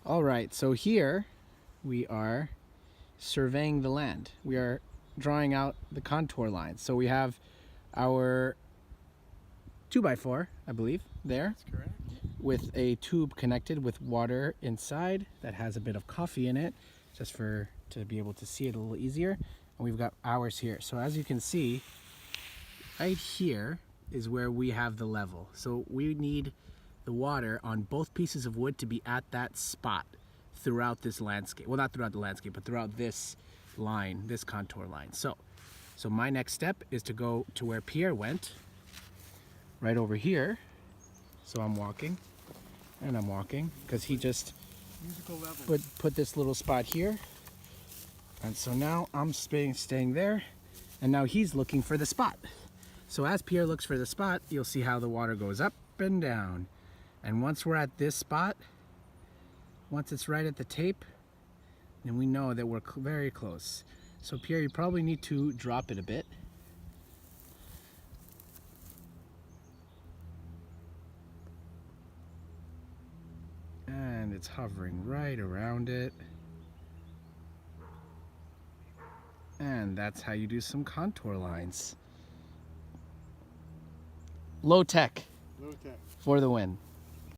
All right, so here we are surveying the land. We are drawing out the contour lines. So we have our 2x4, I believe, there. That's correct. With a tube connected with water inside that has a bit of coffee in it, just to be able to see it a little easier. And we've got ours here. So as you can see, right here is where we have the level. So we need the water on both pieces of wood to be at that spot throughout this landscape. Well, not throughout the landscape, but throughout this line, this contour line. So my next step is to go to where Pierre went, right over here. So I'm walking, and I'm walking, because he just put this little spot here. And so now I'm staying there, and now he's looking for the spot. So as Pierre looks for the spot, you'll see how the water goes up and down. And once we're at this spot, once it's right at the tape, then we know that we're very close. So Pierre, you probably need to drop it a bit. And it's hovering right around it. And that's how you do some contour lines. Low tech Low tech. for the win.